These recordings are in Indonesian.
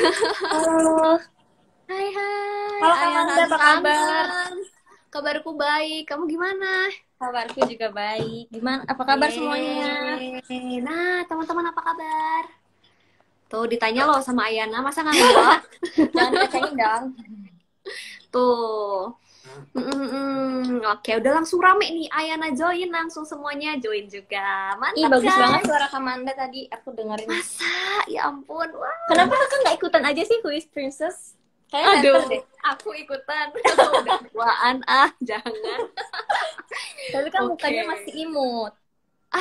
Halo, Hai hai, halo Kak Ayana Manda, apa kabar? kangen. Kabarku baik, kamu gimana? Kabarku juga baik. Gimana? Apa kabar semuanya? Yeay. Nah, teman-teman apa kabar? Tuh ditanya loh sama Ayana, masa nggak ngejawab? Jangan dikacain dong. Tuh. Oke, udah langsung rame nih. Ayana join, langsung semuanya join juga. Ih, Mantap bagus banget guys. suara Kak Manda tadi. Aku dengerin. Masa? Ya ampun. Wah. Kenapa kakak nggak ikutan aja sih Who is Princess? Kayaknya better Aduh, deh. aku ikutan. Udah tuaan, jangan. Tapi kan mukanya Oke. masih imut.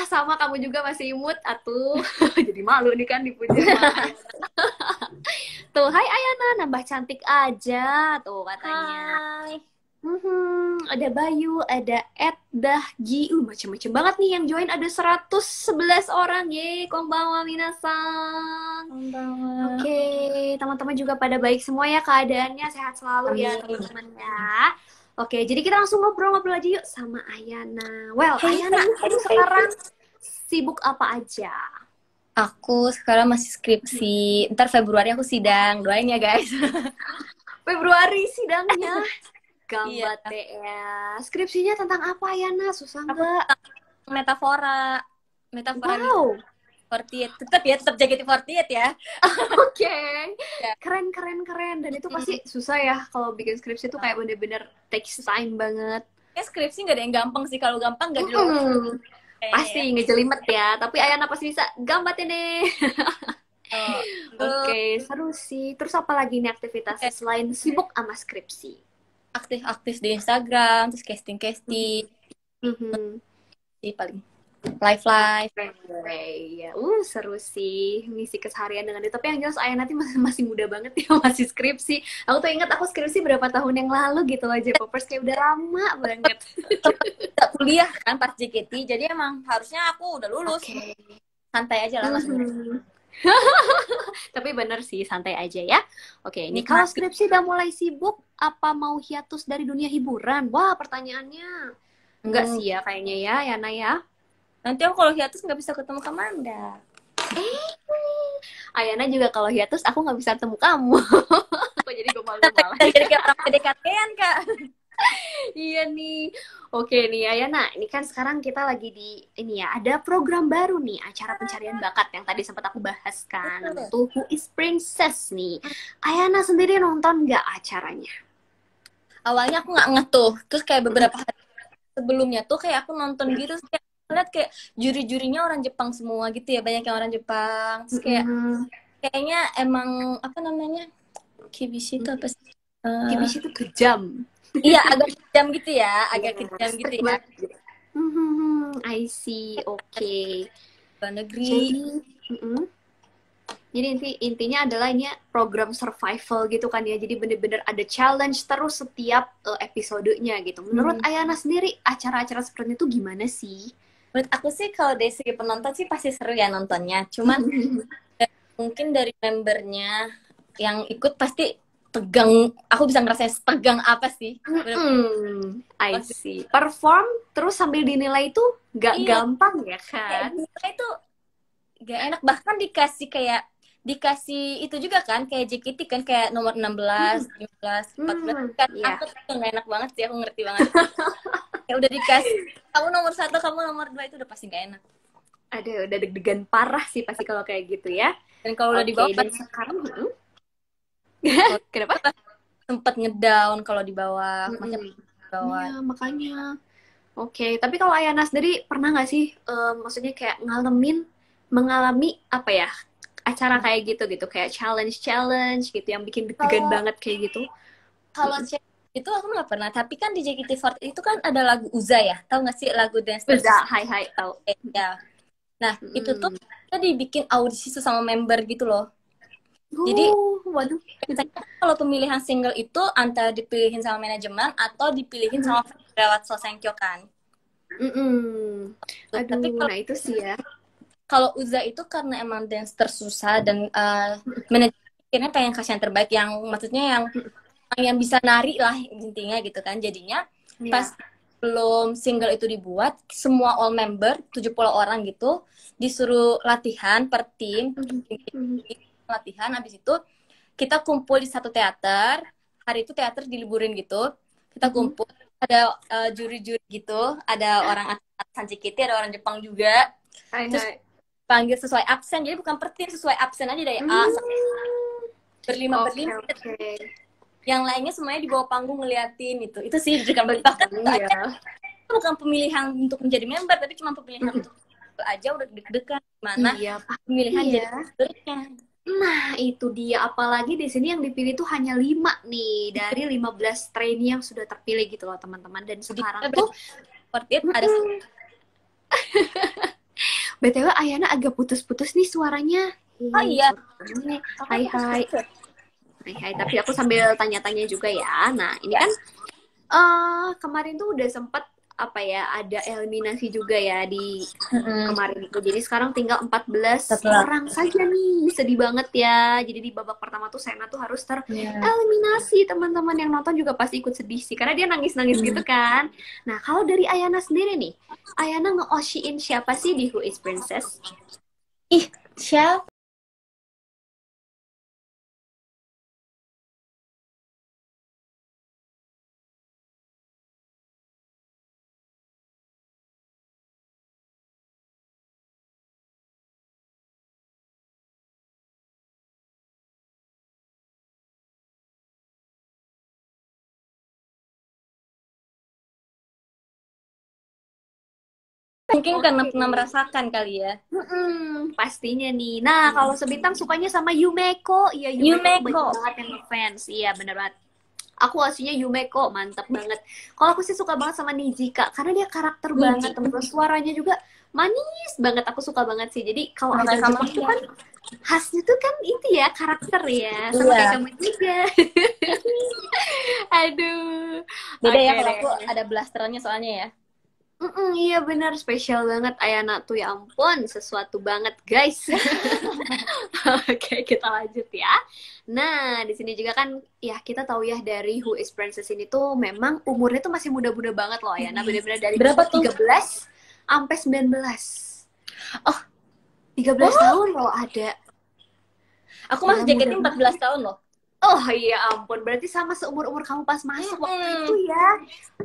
Sama kamu juga masih imut atuh. Jadi malu nih kan dipuji sama Ayana. Tuh, hai Ayana, nambah cantik aja tuh katanya. Hai. Ada Bayu, ada Ed, Dahji, macem-macem banget nih yang join, ada 111 orang, ye, konbanwa minasan. Konbanwa. Oke, teman-teman juga pada baik semua ya keadaannya, sehat selalu ya Amin. teman-teman ya. Oke, jadi kita langsung ngobrol-ngobrol aja yuk sama Ayana. Well, Hai, Ayana, hai, hai, kamu hai, hai. sekarang sibuk apa aja? Aku sekarang masih skripsi. Ntar Februari aku sidang. Doain ya guys. Februari sidangnya. Iya. Gambate ya. Skripsinya tentang apa Ayana? Susah Aku nggak? metafora. Metafora Wow, 48. Tetap ya, tetap JKT48 ya. oke. Ya. Keren, keren, keren. Dan itu Hmm. pasti susah ya kalau bikin skripsi itu kayak bener-bener takes time banget. Ya skripsi nggak ada yang gampang sih. Kalau gampang nggak dilulus. Mm-mm. Ya. Pasti ngejelimet ya. Tapi Ayana pasti bisa. Gambate nih. Oh, Oke, terus seru sih. Terus apa lagi nih aktivitasnya selain sibuk sama skripsi? aktif-aktif di Instagram, terus casting-casting Mhm. sih paling. Live-live. Oke, ya, seru sih ngisi keseharian dengan itu. Tapi yang jelas Ayah nanti masih masih muda banget ya, masih skripsi. Aku tuh ingat aku skripsi berapa tahun yang lalu gitu aja, Poppers kayak udah lama banget. Nggak kuliah kan pas JKT, jadi emang harusnya aku udah lulus. Oke. Santai aja lah masih muda. Mhm. Tapi bener sih, santai aja ya. Oke, ini kalau Nikmati. skripsi udah mulai sibuk, apa mau hiatus dari dunia hiburan? Wah, pertanyaannya. Enggak Hmm. sih ya kayaknya ya, Yana ya. Nanti aku kalau hiatus nggak bisa ketemu Kamanda. Ayana juga kalau hiatus aku nggak bisa ketemu kamu. Aku jadi gue malu malah. Jadi kayak orang PDKT-an, Kak. Iya nih. Oke nih Ayana, ini kan sekarang kita lagi di ini ya, ada program baru nih, acara pencarian bakat yang tadi sempat aku bahas kan, namanya tuh Who is Princess nih. Ayana sendiri nonton nggak acaranya? Awalnya aku nggak ngeh tuh. Terus kayak beberapa hari sebelumnya tuh kayak aku nonton gitu, terus kayak lihat kayak juri-jurinya orang Jepang semua gitu ya, banyak yang orang Jepang. Terus kayak Mm-mm. kayaknya emang apa namanya, Kibishi itu apa sih? Kibishi itu kejam. Iya, agak kejam gitu ya, agak Ya, kejam gitu strict ya. banget. I see. Oke. Luar negeri. Jadi, mm-mm. Jadi intinya adalah ini program survival gitu kan ya. Jadi bener-bener ada challenge terus setiap episodenya gitu. Menurut Ayana sendiri, acara-acara seperti itu gimana sih? Menurut aku sih kalau dari segi penonton sih pasti seru ya nontonnya. Cuman mungkin dari membernya yang ikut pasti tegang. Aku bisa ngerasain tegang apa sih. I see. Perform terus sambil dinilai itu nggak Iya, gampang ya kayak kan? dinilai itu gak enak. Bahkan dikasih itu juga kan kayak JKT kan kayak nomor 16, 15, 14 kan Ya. aku tuh gak enak banget sih, aku ngerti banget. Kayak udah dikasih kamu nomor 1, kamu nomor 2 itu udah pasti gak enak. Ada udah deg-degan parah sih pasti kalau kayak gitu ya. Dan kalau udah di Oke, bawah dan sekarang kenapa? sempet ngedown kalau di bawah, macam di bawah. Iya, makanya. Oke, tapi kalau Ayana sendiri pernah nggak sih, maksudnya kayak mengalami apa ya, acara kayak gitu gitu, kayak challenge gitu yang bikin deg-degan Kalau banget kayak gitu? kalau cewek itu aku nggak pernah, tapi kan di JKT48 itu kan ada lagu Uza ya, tahu nggak sih lagu Dance Udah, Tersus? hai tahu. Ya. Nah, itu tuh kita dibikin audisi tuh sama member gitu loh. Jadi Waduh. biasanya kalau pemilihan single itu antara dipilihin sama manajemen atau dipilihin sama lewat Sosenkyo kan. Tapi Aduh, nah itu sih ya. kalau Uza itu karena emang dance tersusah dan manajemen akhirnya pengen kasih yang terbaik, yang maksudnya yang bisa nari lah intinya gitu kan. Jadinya Iya. pas belum single itu dibuat, semua all member 70 orang gitu disuruh latihan per tim, latihan habis itu kita kumpul di satu teater. Hari itu teater diliburin gitu. Kita kumpul, ada juri-juri gitu, ada orang Sanjikiti, ada orang Jepang juga. Terus panggil sesuai absen, jadi bukan per tim, sesuai absen aja dari A sampai berlima. Yang lainnya semuanya di bawah panggung ngeliatin itu sih juga bahkan itu bukan pemilihan untuk menjadi member, tapi cuma pemilihan untuk aja udah deg-degan mana pemilihan jadi membernya. Nah, itu dia. Apalagi di sini yang dipilih tuh hanya 5 nih dari 15 trainee yang sudah terpilih gitu loh, teman-teman. Dan sekarang tuh ada BTW Ayana agak putus-putus nih suaranya. Oh iya. Hai. Tapi aku sambil tanya-tanya juga ya. Nah, ini kan kemarin tuh udah sempet ada eliminasi juga ya di kemarin itu. Jadi sekarang tinggal 14 orang saja nih. Sedih banget ya. Jadi di babak pertama tuh Sena tuh harus tereliminasi. Teman-teman yang nonton juga pasti ikut sedih sih. Karena dia nangis-nangis gitu kan. Nah, kalau dari Ayana sendiri nih. Ayana nge-oshiin siapa sih di Who is Princess? Siapa? Mungkin karena pernah merasakan kali ya. Pastinya nih. Nah, kalau Sebintang sukanya sama Yumeko. Iya, Yumeko banget yang ngefans. Iya, bener banget. Aku aslinya Yumeko, mantap banget. Kalau aku sih suka banget sama Nijika, karena dia karakter banget. Temen suaranya juga manis banget. Aku suka banget sih. Jadi kalau ada Jepang itu kan khasnya tuh kan itu ya, karakter ya. Sama kayak kamu juga. Aduh. Beda ya kalau aku ada blasterannya soalnya ya. Iya benar, spesial banget Ayana tuh, ya ampun, sesuatu banget guys. Oke, kita lanjut ya. Nah, di sini juga kan ya kita tahu ya dari Who is Princess ini tuh memang umurnya tuh masih muda-muda banget loh Ayana, bener-bener dari berapa tuh? 13 sampai 19. Oh, 13 tahun loh ada. Aku masih JKT 14 tahun loh. Oh iya ampun, berarti sama seumur-umur kamu pas masuk waktu itu ya.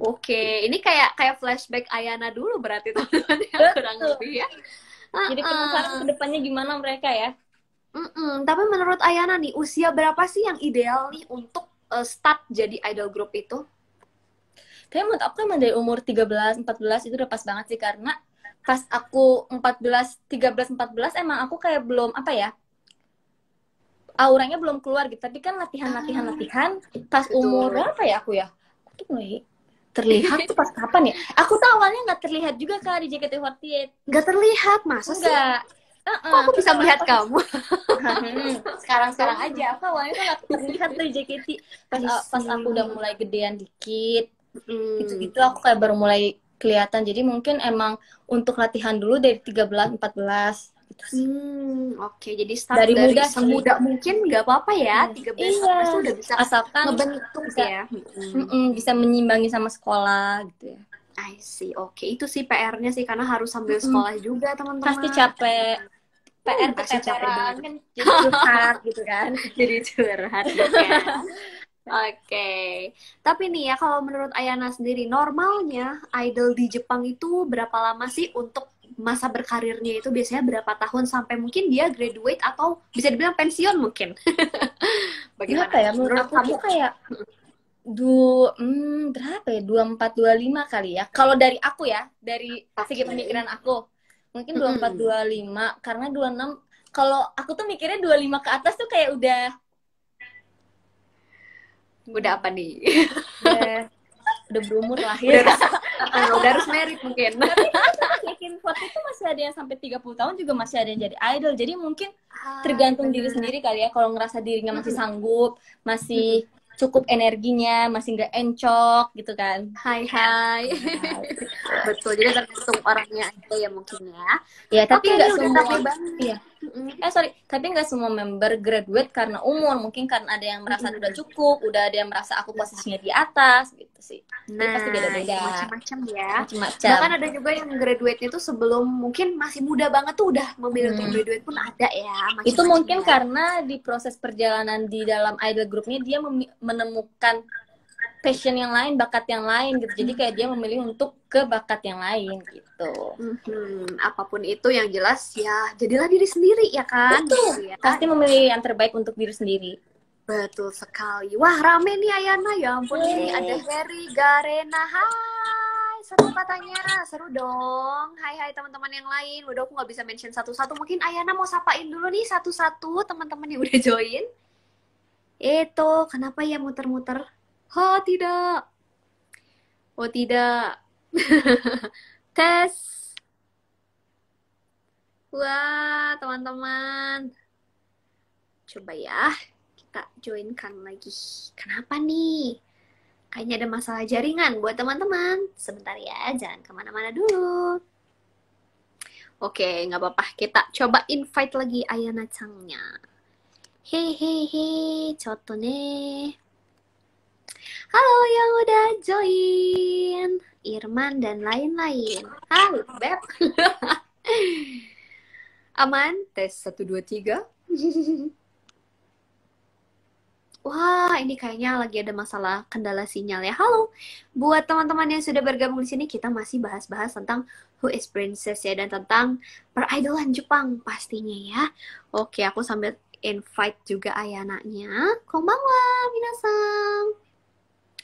Oke, ini kayak flashback Ayana dulu berarti teman-teman ya, kurang lebih ya. Jadi penasaran kedepannya gimana mereka ya. Tapi menurut Ayana nih, usia berapa sih yang ideal nih untuk start jadi idol group itu? Kayaknya menurut aku emang dari umur 13, 14 itu udah pas banget sih, karena pas aku 13, 14 emang aku kayak belum auranya belum keluar gitu. Tapi kan latihan pas umur berapa ya aku ya? Aku tuh mulai terlihat tuh pas kapan ya? Aku tuh awalnya nggak terlihat juga Kak di JKT48. Nggak terlihat, masa sih? Enggak. Kok aku bisa melihat kamu? Sekarang aja. Aku awalnya tuh nggak terlihat tuh di JKT. Pas aku udah mulai gedean dikit, gitu aku kayak baru mulai kelihatan. Jadi mungkin emang untuk latihan dulu dari 13, 14. Oke, jadi start dari semuda mungkin nggak apa-apa ya, 13 itu udah bisa asalkan ngebentuk ya. Bisa menyimbangi sama sekolah gitu ya. I see, oke. Itu sih PR-nya sih, karena harus sambil sekolah juga teman-teman. Pasti capek. PR pasti capek banget kan, jadi curhat gitu kan. Jadi curhat ya. Oke. Tapi nih ya, kalau menurut Ayana sendiri, normalnya idol di Jepang itu berapa lama sih untuk masa berkarirnya itu? Biasanya berapa tahun sampai mungkin dia graduate atau bisa dibilang pensiun mungkin? Bagaimana ya? Menurut aku kayak berapa ya? 24, 25 kali ya. Kalau dari aku ya, dari segi pemikiran aku, mungkin 24, 25. Karena 26, kalau aku tuh mikirnya 25 ke atas tuh kayak udah apa nih? Udah berumur lah ya. Udah harus merit mungkin. Tapi yakin waktu itu masih ada yang sampai 30 tahun juga masih ada yang jadi idol. Jadi mungkin tergantung diri sendiri kali ya. Kalau ngerasa dirinya masih sanggup, masih cukup energinya, masih nggak encok gitu kan. Hai. Betul, jadi tergantung orangnya aja ya mungkin ya. Ya, tapi nggak semua. Iya. Tapi nggak semua member graduate karena umur. Mungkin karena ada yang merasa udah cukup, udah ada yang merasa aku posisinya di atas gitu. sih. Jadi pasti Nah, beda-beda. macam-macam ya. Macam-macam. Bahkan ada juga yang graduate-nya tuh sebelum mungkin masih muda banget tuh udah memilih untuk graduate pun ada ya. Itu Macam-macam mungkin ya. karena di proses perjalanan di dalam idol grupnya dia menemukan passion yang lain, bakat yang lain gitu. Jadi kayak dia memilih untuk ke bakat yang lain gitu. Apapun itu yang jelas ya jadilah diri sendiri ya kan. Betul. Gitu ya. Pasti memilih yang terbaik untuk diri sendiri. Betul sekali. Wah, rame nih Ayana ya ampun. Ini ada Harry, Garena. Hai, seru katanya. Seru dong. Hai teman-teman yang lain. Waduh, aku nggak bisa mention satu-satu. Mungkin Ayana mau sapain dulu nih satu-satu teman-teman yang udah join. Itu, kenapa ya muter-muter? Oh, tidak. Oh, tidak. Tes. Wah, teman-teman. Coba ya. Kita joinkan lagi. Kenapa nih? Kayaknya ada masalah jaringan buat teman-teman. Sebentar ya, jangan kemana-mana dulu. Oke, nggak apa-apa. Kita coba invite lagi Ayana Changnya. Hehehe, coto ne. Halo yang udah join. Irman dan lain-lain. Halo, Beb. Aman? Tes 1, 2, 3. Wah, ini kayaknya lagi ada masalah kendala sinyal ya. Halo, buat teman-teman yang sudah bergabung di sini, kita masih bahas-bahas tentang Who is Princess ya, dan tentang peridolan Jepang pastinya ya. Oke, aku sambil invite juga Ayana-nya. Konbanwa, minasan.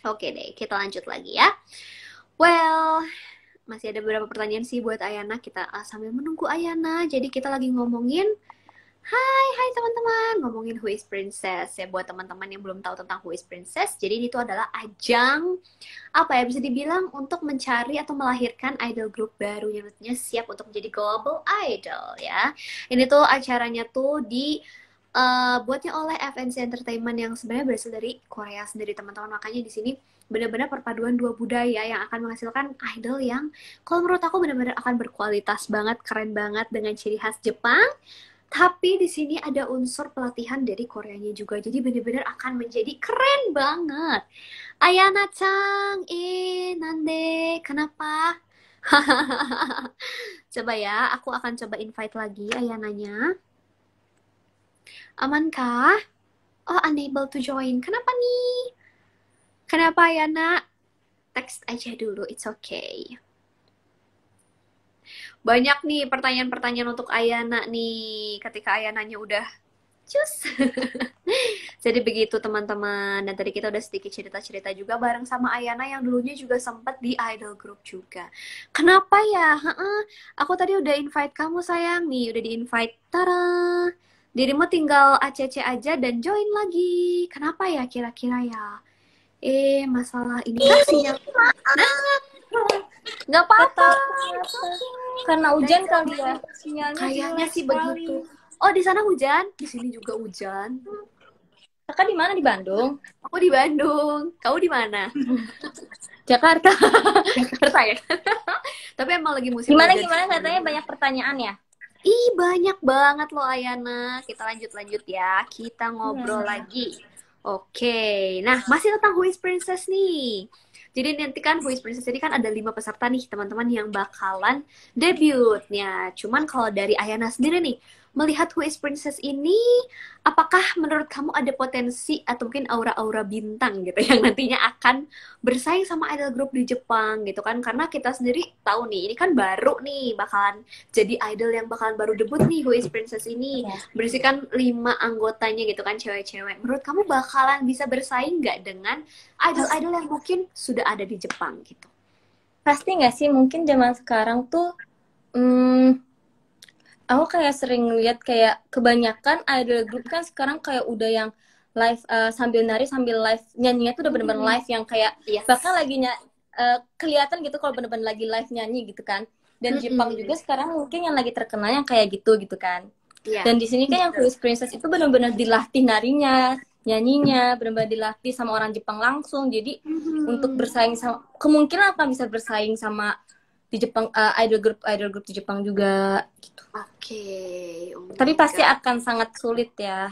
Oke deh, kita lanjut lagi ya. Well, masih ada beberapa pertanyaan sih buat Ayana. Kita sambil menunggu Ayana. Jadi kita lagi ngomongin Hai teman-teman, ngomongin Who is Princess ya, buat teman-teman yang belum tahu tentang Who is Princess. Jadi itu adalah ajang apa ya, bisa dibilang untuk mencari atau melahirkan idol group baru yang nantinya siap untuk menjadi global idol ya. Ini tuh acaranya tuh buatnya oleh FNC Entertainment yang sebenarnya berasal dari Korea sendiri teman-teman. Makanya di sini benar-benar perpaduan dua budaya yang akan menghasilkan idol yang kalau menurut aku benar-benar akan berkualitas banget, keren banget dengan ciri khas Jepang. Tapi di sini ada unsur pelatihan dari Koreanya juga. Jadi benar-benar akan menjadi keren banget. Ayana-chan, nande, kenapa? Coba ya, aku akan coba invite lagi Ayananya. Amankah? Oh, unable to join. Kenapa nih? Kenapa Ayana? Text aja dulu, it's okay. Banyak nih pertanyaan-pertanyaan untuk Ayana nih ketika Ayananya udah cus. Jadi begitu teman-teman. Dan tadi kita udah sedikit cerita-cerita juga bareng sama Ayana yang dulunya juga sempat di idol group juga. Kenapa ya? Aku tadi udah invite kamu sayang nih, udah di-invite. Tara. Dirimu tinggal ACC aja dan join lagi. Kenapa ya kira-kira ya? Masalah ini kan sinyal. Nggak apa-apa. Karena hujan kali ya, sinyalnya kayaknya sih sekali. begitu. Oh, di sana hujan? Di sini juga hujan. Kakak di mana, di Bandung? Aku di Bandung. Kamu di mana? Jakarta. Jakarta ya. Tapi emang lagi musim Gimana hujan. katanya banyak pertanyaan ya? Ih, banyak banget loh Ayana. Kita lanjut ya. Kita ngobrol lagi. Oke. Nah, masih tentang Who is Princess nih. Jadi nanti kan Who is Princess ini kan ada 5 peserta nih teman-teman yang bakalan debutnya. Cuman kalau dari Ayana sendiri nih, melihat Who is Princess ini, apakah menurut kamu ada potensi atau mungkin aura-aura bintang gitu yang nantinya akan bersaing sama idol group di Jepang gitu kan? Karena kita sendiri tahu nih, ini kan baru nih bakalan jadi idol yang bakalan baru debut nih Who is Princess ini. Berisikan 5 anggotanya gitu kan, cewek-cewek. Menurut kamu bakalan bisa bersaing nggak dengan idol-idol yang mungkin sudah ada di Jepang gitu? Pasti nggak sih, mungkin zaman sekarang tuh aku kayak sering lihat kayak kebanyakan idol group kan sekarang kayak udah yang live sambil nari sambil live nyanyinya tuh udah bener-bener live yang kayak bahkan lagi kelihatan gitu kalau bener-bener lagi live nyanyi gitu kan. Dan Jepang juga sekarang mungkin yang lagi terkenal yang kayak gitu kan. Dan di sini kan yang Who is Princess itu bener-bener dilatih narinya, nyanyinya, bener-bener dilatih sama orang Jepang langsung. Jadi untuk bersaing sama, kemungkinan akan bisa bersaing sama di Jepang, idol group di Jepang juga gitu. Oke. Tapi pasti akan sangat sulit ya.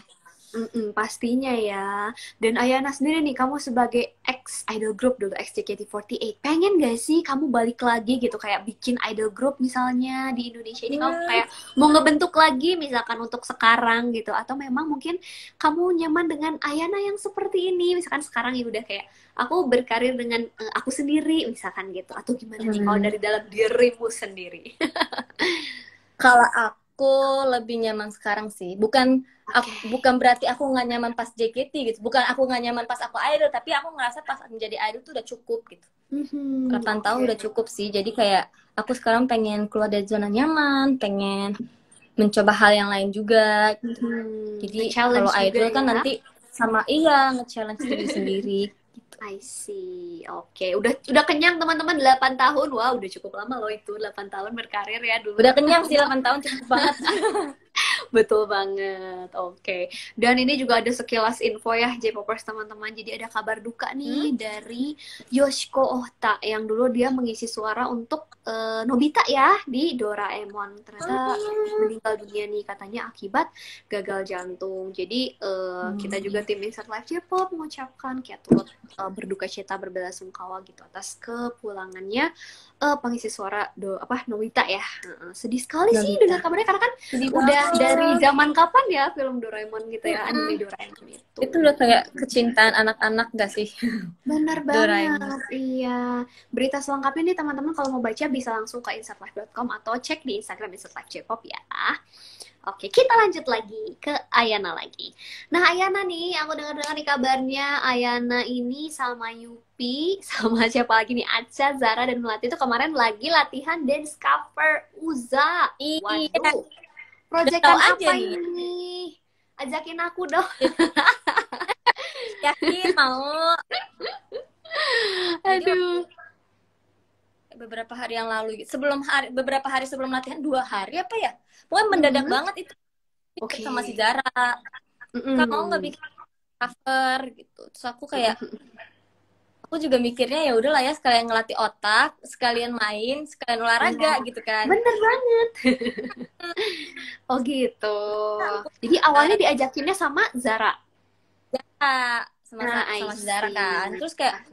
Pastinya ya. Dan Ayana sendiri nih, kamu sebagai ex idol group dulu, ex JKT48, pengen gak sih kamu balik lagi gitu, kayak bikin idol group misalnya di Indonesia ini, kamu kayak mau ngebentuk lagi misalkan untuk sekarang gitu, atau memang mungkin kamu nyaman dengan Ayana yang seperti ini, misalkan sekarang ya udah kayak aku berkarir dengan aku sendiri misalkan gitu, atau gimana nih kalau dari dalam dirimu sendiri? Kalau aku lebih nyaman sekarang sih. Bukan berarti aku nggak nyaman pas JKT gitu. Bukan aku nggak nyaman pas aku idol, tapi aku ngerasa pas menjadi idol tuh udah cukup gitu. 8 tahun udah cukup sih. Jadi kayak aku sekarang pengen keluar dari zona nyaman, pengen mencoba hal yang lain juga. Jadi kalau idol kan nanti sama nge-challenge diri sendiri. I see. Oke. Udah kenyang teman-teman 8 tahun. Wah, udah cukup lama loh itu 8 tahun berkarir ya dulu. Udah kenyang sih 8 tahun, cukup banget. Betul banget. Oke. Dan ini juga ada sekilas info ya J-popers teman-teman. Jadi ada kabar duka nih dari Yoshiko Ohta yang dulu dia mengisi suara untuk Nobita ya di Doraemon. Ternyata meninggal dunia nih katanya akibat gagal jantung. Jadi kita juga tim Insert Live J-pop mengucapkan kayak turut berduka cita berbelasungkawa gitu atas kepulangannya pengisi suara Nobita ya. Sedih sekali Nobita sih dengar kabarnya karena kan udah dari zaman kapan ya film Doraemon gitu ya, anime Doraemon itu. Itu udah kayak kecintaan anak-anak gak sih? Benar banget. Iya. Berita selengkapnya nih teman-teman kalau mau baca bisa langsung ke insertlive.com atau cek di Instagram Insertlive J-pop ya. Oke, kita lanjut lagi ke Ayana lagi. Nah, Ayana nih, aku dengar-dengar nih kabarnya Ayana ini sama Yupi, sama siapa lagi nih, Acha, Zara, dan Melati itu kemarin lagi latihan dance cover Uza. Waduh, proyekan apa ini? Ajakin aku dong. Yakin mau? Aduh. Beberapa hari yang lalu, beberapa hari sebelum latihan, 2 hari apa ya? Pokoknya mendadak banget itu. Sama si Zara. Kan mau nggak bikin cover gitu. Terus aku kayak, aku juga mikirnya ya udahlah ya, sekalian ngelatih otak, sekalian main, sekalian olahraga gitu kan. Bener banget. Oh gitu. Jadi awalnya diajakinnya sama Zara. Sama Zara kan. Terus kayak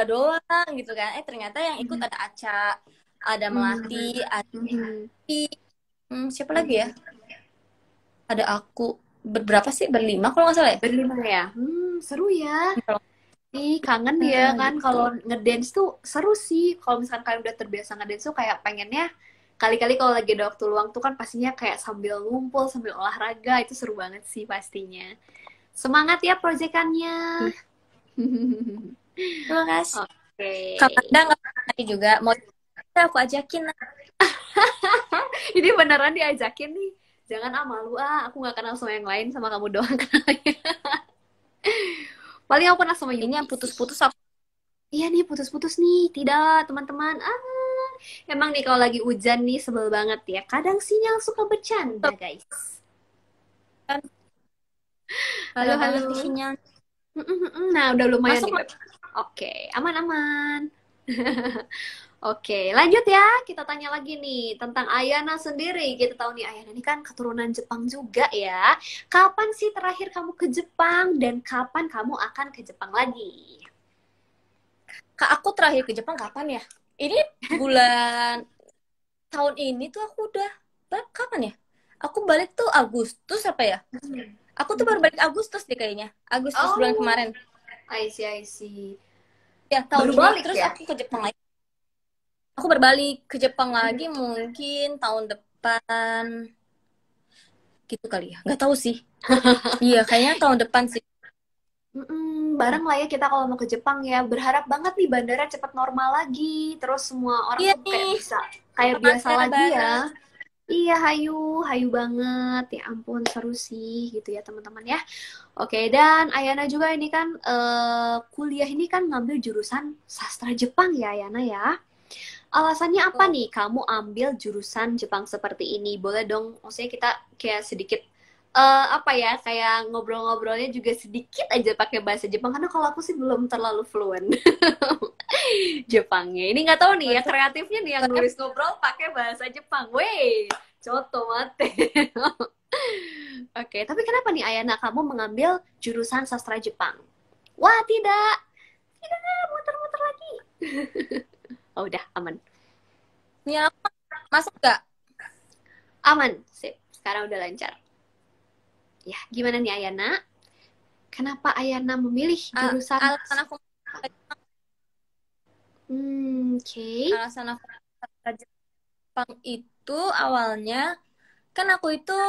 doang gitu kan. Ternyata yang ikut ada Aca, ada Melati, ada siapa lagi ya? Ada aku. Berapa sih? Berlima kalau nggak salah ya? Berlima ya? Seru ya. Ih, kangen ya kan gitu. Kalau ngedance tuh seru sih. Kalau misalkan kalian udah terbiasa ngedance tuh kayak pengennya kali-kali kalau lagi ada waktu luang tuh kan pastinya kayak sambil ngumpul, sambil olahraga. Itu seru banget sih pastinya. Semangat ya proyekannya. Terima kasih. Kapan nggak juga mau aku ajakin. Ini beneran diajakin nih. Jangan malu aku nggak kenal sama yang lain, sama kamu doang kenalnya. Paling aku kenal sama Yuki. Ini yang putus-putus aku. Iya nih putus-putus nih. Tidak teman-teman. Emang nih kalau lagi hujan nih sebel banget ya. Kadang sinyal suka bercanda guys. Halo. Sinyal. Nah udah lumayan nih. Oke, aman-aman. Oke, lanjut ya. Kita tanya lagi nih tentang Ayana sendiri. Kita tahu nih Ayana ini kan keturunan Jepang juga ya. Kapan sih terakhir kamu ke Jepang dan kapan kamu akan ke Jepang lagi? Kak, aku terakhir ke Jepang kapan ya? Ini bulan tahun ini tuh aku udah kapan ya? Aku balik tuh Agustus apa ya? Aku tuh baru balik Agustus deh kayaknya. Agustus bulan kemarin. I see. Ya, tahun baru balik terus ya? Aku ke Jepang lagi. Aku berbalik ke Jepang lagi mungkin tahun depan. Gitu kali ya. Nggak tahu sih. Iya, kayaknya tahun depan sih. Bareng lah ya kita kalau mau ke Jepang ya. Berharap banget nih bandara cepat normal lagi. Terus semua orang tuh kayak bisa kayak biasa lagi ya. Iya, hayu banget. Ya ampun, seru sih gitu ya teman-teman ya. Oke, dan Ayana juga ini kan kuliah ini kan ngambil jurusan sastra Jepang ya Ayana ya. Alasannya apa nih kamu ambil jurusan Jepang seperti ini? Boleh dong, maksudnya kita kayak sedikit kayak ngobrol-ngobrolnya juga sedikit aja pakai bahasa Jepang karena kalau aku sih belum terlalu fluent. Jepangnya. Ini nggak tahu nih ya kreatifnya nih yang nulis ngobrol pakai bahasa Jepang. Wey, coto mate. Oke, tapi kenapa nih Ayana kamu mengambil jurusan sastra Jepang? Wah, tidak. Tidak, muter-muter lagi. Oh, udah aman. Ini aku masuk nggak? Aman, sip. Sekarang udah lancar. Ya, gimana nih Ayana? Kenapa Ayana memilih jurusan? Alasan aku Oke. alasan aku sastra Jepang itu awalnya kan aku itu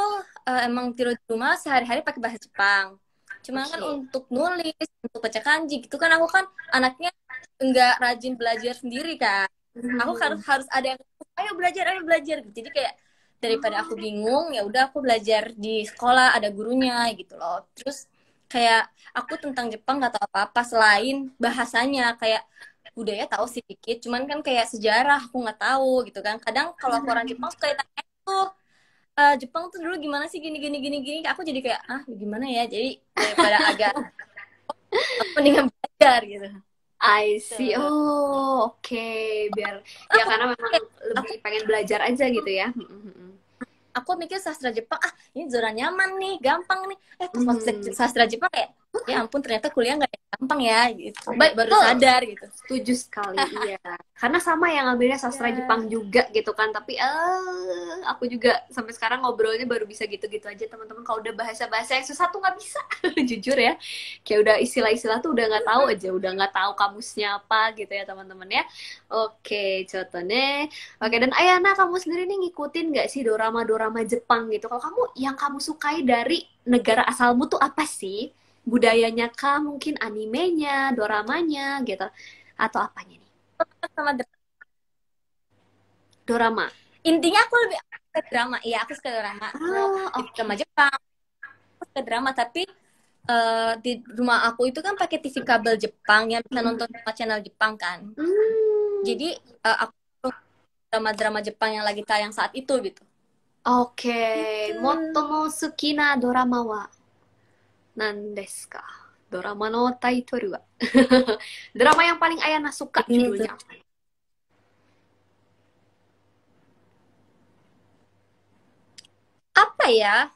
emang tidur di rumah sehari-hari pakai bahasa Jepang. Cuma kan untuk nulis, untuk baca kanji gitu kan aku kan anaknya enggak rajin belajar sendiri kan. Aku harus ada yang ayo belajar gitu. Jadi kayak daripada aku bingung ya udah aku belajar di sekolah ada gurunya gitu loh. Terus kayak aku tentang Jepang nggak tahu apa-apa selain bahasanya kayak budaya tahu sih dikit. Cuman kan kayak sejarah aku nggak tahu gitu kan. Kadang kalau aku orang Jepang suka ditanya tuh Jepang tuh dulu gimana sih gini aku jadi kayak gimana ya jadi daripada agak aku mendingan belajar gitu. I see. Oh, oke. Biar ya karena memang lebih pengen belajar aja gitu ya. Aku mikir sastra Jepang ini zona nyaman nih gampang nih pas masuk sastra Jepang kayak ya ampun ternyata kuliah nggak gampang ya gitu baru sadar gitu. Setuju sekali. Iya, karena sama yang ngambilnya sastra Jepang juga gitu kan, tapi aku juga sampai sekarang ngobrolnya baru bisa gitu-gitu aja teman-teman. Kalau udah bahasa-bahasa yang susah tuh nggak bisa. Jujur ya, kayak udah istilah-istilah tuh udah nggak tahu aja, udah nggak tahu kamusnya apa gitu ya teman-teman ya. Oke, contohnya. Oke, dan Ayana kamu sendiri nih ngikutin nggak sih dorama-dorama Jepang gitu? Kalau kamu yang kamu sukai dari negara asalmu tuh apa sih? Budayanya kah, mungkin animenya, doramanya gitu, atau apanya nih? Sama Dorama. Intinya aku lebih suka drama. Iya, aku suka drama. Drama Jepang. Aku suka drama tapi di rumah aku itu kan pakai TV kabel Jepang yang bisa nonton channel Jepang kan. Jadi aku drama-drama Jepang yang lagi tayang saat itu gitu. Oke. Motto mo suki na dorama wa nan desu ka? Dorama no taitoru wa. Drama yang paling Ayana suka judulnya apa? Apa ya?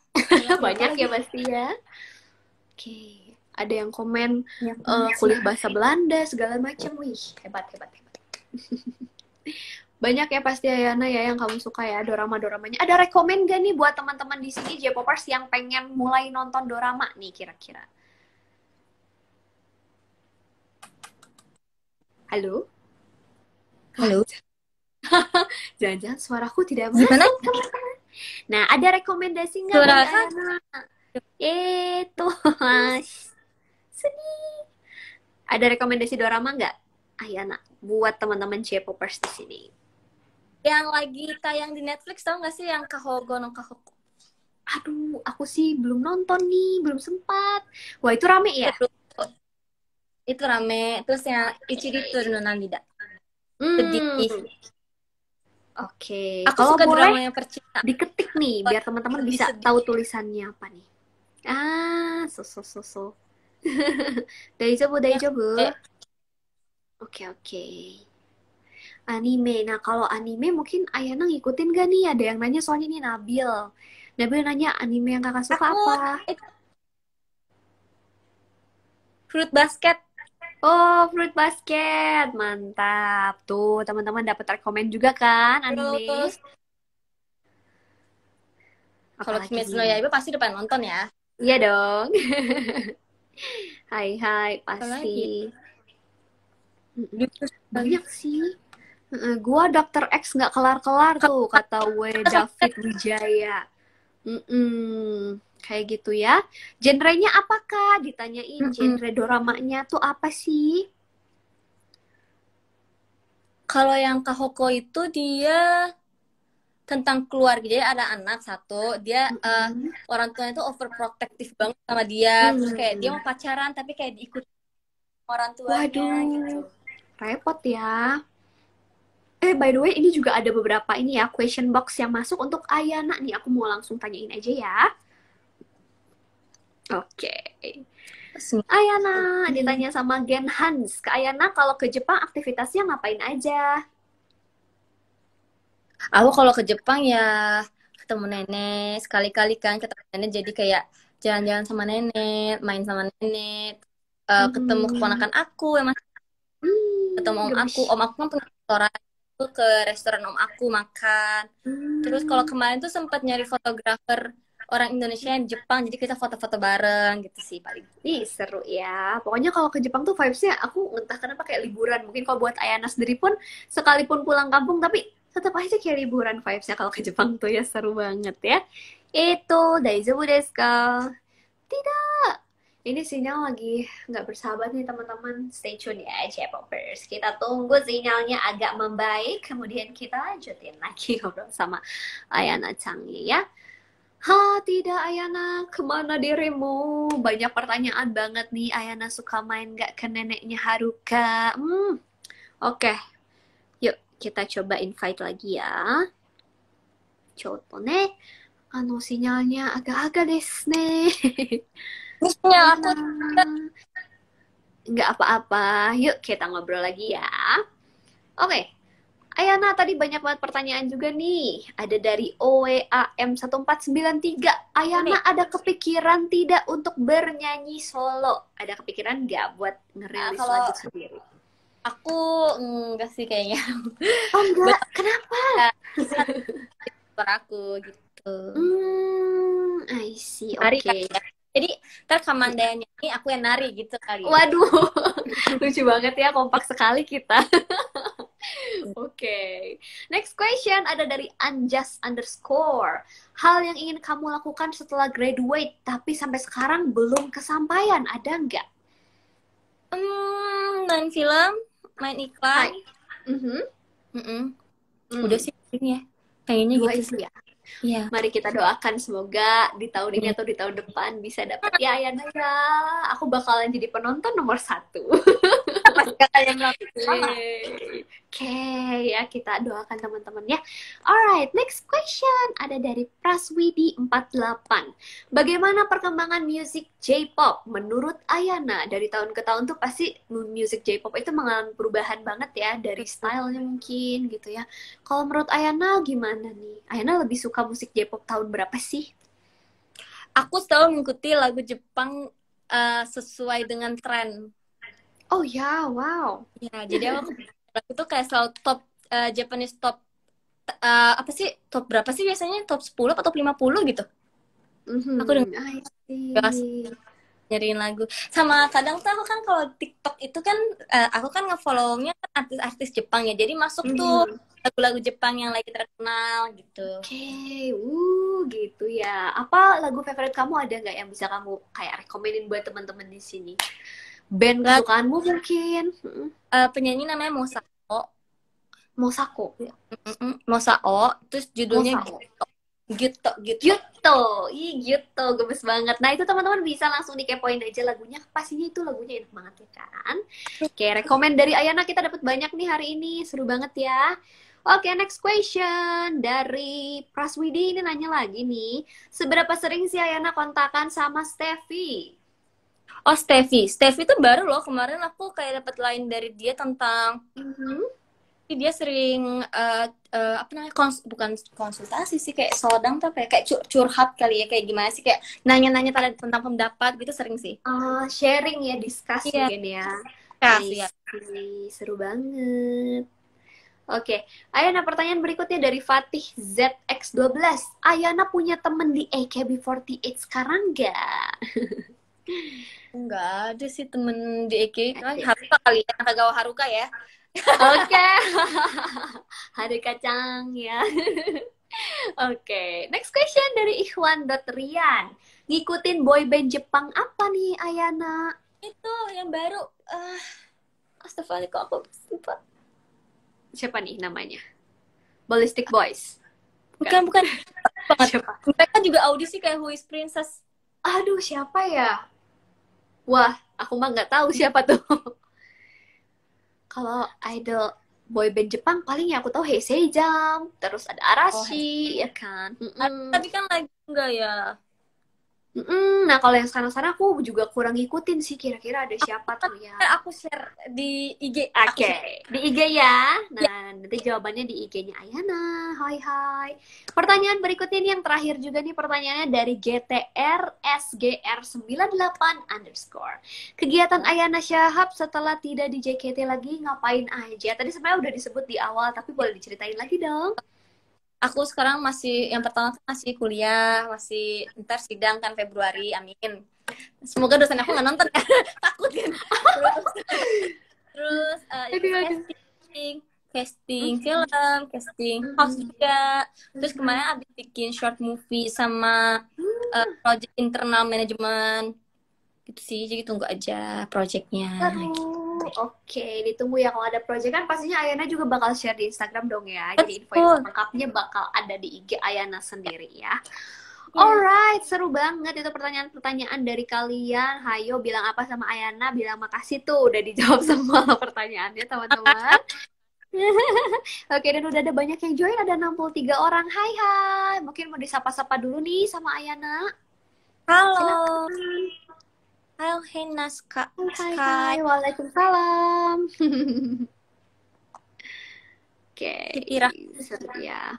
Banyak ya pasti ya. Oke. Ada yang komen kuliah bahasa Belanda segala macam. Wih, hebat. Banyak ya pasti Ayana ya yang kamu suka ya dorama-doramanya. Ada rekomen gak nih buat teman-teman di sini J-popers yang pengen mulai nonton dorama nih kira-kira? Halo? Jangan-jangan suaraku tidak masuk. Nah, ada rekomendasi nggak dari Ayana? Mas. Sedih. Ada rekomendasi dorama nggak, Ayana, buat teman-teman J-popers di sini? Yang lagi tayang di Netflix tau nggak sih yang Kahogo no Kahoko? Aduh, aku sih belum nonton nih, belum sempat. Wah, itu rame ya? Itu rame. Terus yang Ichiritur no Namida. Sedih. Oke. Aku suka drama yang percintaan. Diketik nih, biar teman-teman bisa tahu tulisannya apa nih. So. Daijoubu. Oke. Anime. Nah, kalau anime mungkin Ayana ngikutin gak nih? Ada yang nanya soalnya nih Nabil. Nabil nanya anime yang kakak suka apa? Fruit Basket. Oh, Fruit Basket. Mantap. Tuh, teman-teman dapat rekomen juga kan anime? Kalau Kimetsu no Yaiba pasti depan nonton ya. Iya dong. Hai, pasti. Banyak sih. Gua Dr. X nggak kelar-kelar tuh, kata David Wijaya. Kayak gitu ya. Genrenya apakah? Ditanyain genre doramanya tuh apa sih? Kalau yang Kahoko itu dia tentang keluarga. Jadi ada anak satu, dia orang tuanya tuh overprotective banget sama dia. Terus kayak dia mau pacaran tapi kayak diikut orang tuanya gitu. Repot ya. By the way, ini juga ada beberapa ini ya, question box yang masuk untuk Ayana nih. Aku mau langsung tanyain aja ya. Oke. Ayana, ditanya sama Gen Hans. Ke Ayana, kalau ke Jepang aktivitasnya ngapain aja? Aku kalau ke Jepang ya ketemu nenek, sekali-kali kan ketemu nenek jadi kayak jalan-jalan sama nenek, main sama nenek, ketemu keponakan aku yang masih ketemu Gemes. om aku kan punya restoran, aku ke restoran om aku makan. Terus kalau kemarin tuh sempat nyari fotografer orang Indonesia yang di Jepang, jadi kita foto-foto bareng gitu sih paling. Ih, seru ya. Pokoknya kalau ke Jepang tuh vibes-nya aku entah kenapa kayak liburan. Mungkin kalau buat Ayana sendiri pun sekalipun pulang kampung tapi tetap aja kayak liburan vibes-nya kalau ke Jepang tuh ya seru banget ya. Itu daijoubu desu ka? Tidak. Ini sinyal lagi nggak bersahabat nih teman-teman. Stay tune ya J-popers. Kita tunggu sinyalnya agak membaik. Kemudian kita lanjutin lagi ngobrol sama Ayana Changi ya. Tidak Ayana, kemana dirimu? Banyak pertanyaan banget nih. Ayana suka main nggak ke neneknya Haruka? Oke. Yuk, kita coba invite lagi ya. Coto ne. Sinyalnya agak-agak desu ne. Sinyal aku Nggak apa-apa. Yuk, kita ngobrol lagi ya. Oke. Ayana, tadi banyak banget pertanyaan juga nih. Ada dari OWAM1493. Ayana, ada kepikiran tidak untuk bernyanyi solo? Ada kepikiran nggak buat ngerilis kalau lagu sendiri? aku enggak sih kayaknya. Oh enggak, kenapa? Suara aku gitu. I see, Nari oke. kali ya. Jadi ntar Kamandanya nyanyi, aku yang nari gitu kali ya. Waduh, lucu banget ya, kompak sekali kita. Oke. Next question ada dari Anjas_. Hal yang ingin kamu lakukan setelah graduate tapi sampai sekarang belum kesampaian, ada nggak? Main film, main iklan. Udah sih ini ya. Kayaknya Dua gitu itu sih. ya. Iya. Mari kita doakan semoga di tahun ini atau di tahun depan bisa dapat ya Ayana ya. Aku bakalan jadi penonton nomor 1. Pasti kakak yang melakukan. Oke, ya kita doakan teman-teman ya. Alright, next question ada dari Praswidi48. Bagaimana perkembangan musik J-pop menurut Ayana? Dari tahun ke tahun tuh pasti musik J-pop itu mengalami perubahan banget ya, dari stylenya mungkin gitu ya. Kalau menurut Ayana gimana nih? Ayana lebih suka musik J-pop tahun berapa sih? Aku selalu mengikuti lagu Jepang sesuai dengan tren. Oh ya, wow. Ya, jadi aku tuh kayak selalu top Japanese top apa sih? Top berapa sih biasanya? Top 10 atau top 50 gitu. Aku I dengar see. nyariin lagu. Sama kadang tuh aku kan kalau TikTok itu kan aku kan nge-follow-nya kan artis-artis Jepang ya. Jadi masuk tuh lagu-lagu Jepang yang lagi terkenal gitu. Oke, gitu ya. Apa lagu favorit kamu ada nggak yang bisa kamu kayak rekomenin buat teman-teman di sini? Band kesukaanmu mungkin? Penyanyi namanya Mosako. Mosako. Mosao, terus judulnya Mosako. Gitu. Gitu, gemes banget. Nah, itu teman-teman bisa langsung dikepoin aja lagunya. Pastinya itu lagunya enak banget ya kan? Oke, rekomen dari Ayana kita dapat banyak nih hari ini. Seru banget ya. Oke, next question dari Praswidi ini nanya lagi nih. Seberapa sering sih Ayana kontakan sama Steffi? Oh, Steffi tuh baru loh, kemarin aku kayak dapat line dari dia tentang dia sering apa namanya bukan konsultasi sih, kayak sodang tuh kayak curhat kali ya, kayak gimana sih, kayak nanya-nanya tentang pendapat gitu sering sih. Sharing ya, discuss mungkin ya. Kasih ya. Seru banget. Oke, Ayana pertanyaan berikutnya dari Fatih ZX12. Ayana punya temen di AKB48 sekarang nggak? Enggak ada sih temen di EK. Haruka kali ya, Nakagawa Haruka ya. Oke. Hari kacang ya. Oke, next question dari Ikhwan.Rian. Ngikutin boyband Jepang apa nih Ayana? Itu yang baru. Astagfirullah, kok aku lupa. Siapa nih namanya? Ballistic Boys. Bukan. Siapa? Mereka juga audisi kayak Who is Princess. Aduh, siapa ya? Wah, aku mah nggak tahu siapa tuh. Kalau idol boyband Jepang paling yang aku tahu Heisei-jam, terus ada Arashi, ya kan? Tapi kan lagi enggak ya. Nah, kalau yang sekarang-sekarang aku juga kurang ngikutin sih, kira-kira ada siapa tuh ya. Aku share di IG. Oke, di IG ya. Ya, Nah, nanti jawabannya di IG-nya Ayana. Hai hai. Pertanyaan berikutnya ini yang terakhir juga nih, pertanyaannya dari GTR SGR98 _ Kegiatan Ayana Shahab setelah tidak di JKT lagi ngapain aja? Tadi sebenarnya udah disebut di awal, tapi boleh diceritain lagi dong. aku sekarang masih yang pertama tuh masih kuliah, masih ntar sidang kan Februari, amin. Semoga dosen aku nggak nonton ya, takut kan. Terus ikut casting, casting film, casting house juga. Terus kemarin abis bikin short movie sama project internal management gitu sih. Jadi tunggu aja projectnya. Oke, ditunggu ya kalau ada project kan pastinya Ayana juga bakal share di Instagram dong ya. Jadi info-info lengkapnya bakal ada di IG Ayana sendiri ya. Alright, seru banget itu pertanyaan-pertanyaan dari kalian. Hayo bilang apa sama Ayana, bilang makasih tuh udah dijawab semua pertanyaannya teman-teman. Oke, dan udah ada banyak yang join, ada 63 orang. Hai hai, mungkin mau disapa-sapa dulu nih sama Ayana. Halo. Silakan. Halo Hena Hai, waalaikumsalam. Oke, seru ya.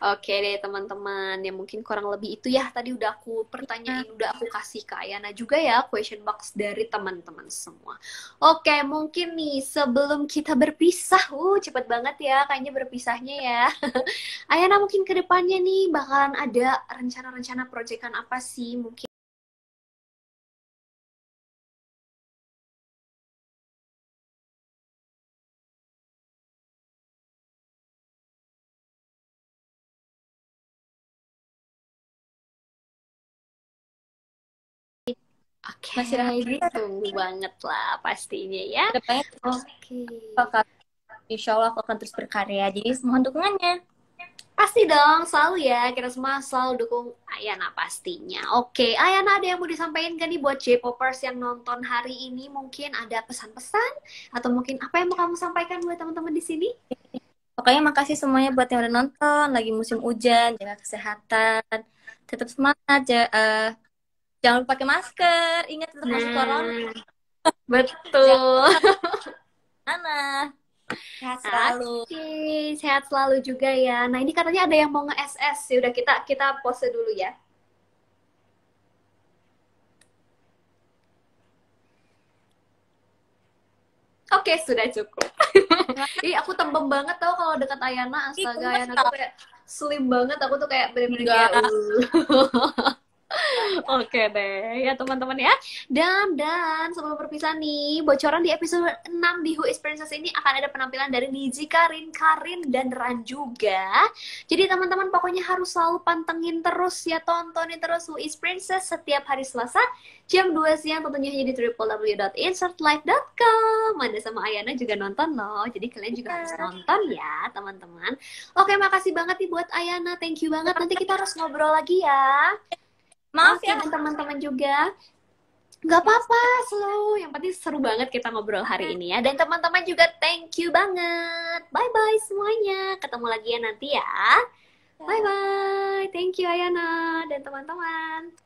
Oke deh teman-teman, ya mungkin kurang lebih itu ya. Tadi udah aku pertanyain, udah aku kasih ke Ayana juga ya question box dari teman-teman semua. Oke, mungkin nih sebelum kita berpisah, cepet banget ya kayaknya berpisahnya ya. Ayana mungkin ke depannya nih bakalan ada rencana-rencana proyekan apa sih mungkin? Oke, ditunggu banget lah pastinya ya. Oke. Insya Allah aku akan terus berkarya. Jadi mohon dukungannya. Pasti dong, selalu ya. Kita semua selalu dukung Ayana pastinya. Oke, Ayana ada yang mau disampaikan kan nih buat J-popers yang nonton hari ini? Mungkin ada pesan-pesan atau mungkin apa yang mau kamu sampaikan buat teman-teman di sini? Pokoknya makasih semuanya buat yang udah nonton. Lagi musim hujan, jaga kesehatan, tetap semangat. Jangan lupa pakai masker. Ingat tetap masih corona. Betul. Mana? Sehat selalu. Sehat selalu juga ya. Nah, ini katanya ada yang mau nge-SS. Ya udah kita pause dulu ya. Oke, sudah cukup. Ih, aku tembem banget tau kalau dekat Ayana. Astaga, Ayana tuh kayak slim banget. Aku tuh kayak bener-bener kayak Oke deh, ya teman-teman ya. Dan sebelum berpisah nih, bocoran di episode 6 di Who is Princess ini akan ada penampilan dari Nizi, Karin, dan Ran juga. Jadi teman-teman pokoknya harus selalu pantengin terus ya, tontonin terus Who is Princess setiap hari Selasa jam 2 siang tentunya hanya di www.insertlife.com. Manda sama Ayana juga nonton loh, jadi kalian juga harus nonton ya teman-teman. Oke, makasih banget nih buat Ayana, thank you banget. Nanti kita harus ngobrol lagi ya. Maaf ya teman-teman juga. Gak apa-apa, slow. Yang penting seru banget kita ngobrol hari ini ya. Dan teman-teman juga thank you banget. Bye-bye semuanya. Ketemu lagi ya nanti ya. Bye-bye. Thank you Ayana dan teman-teman.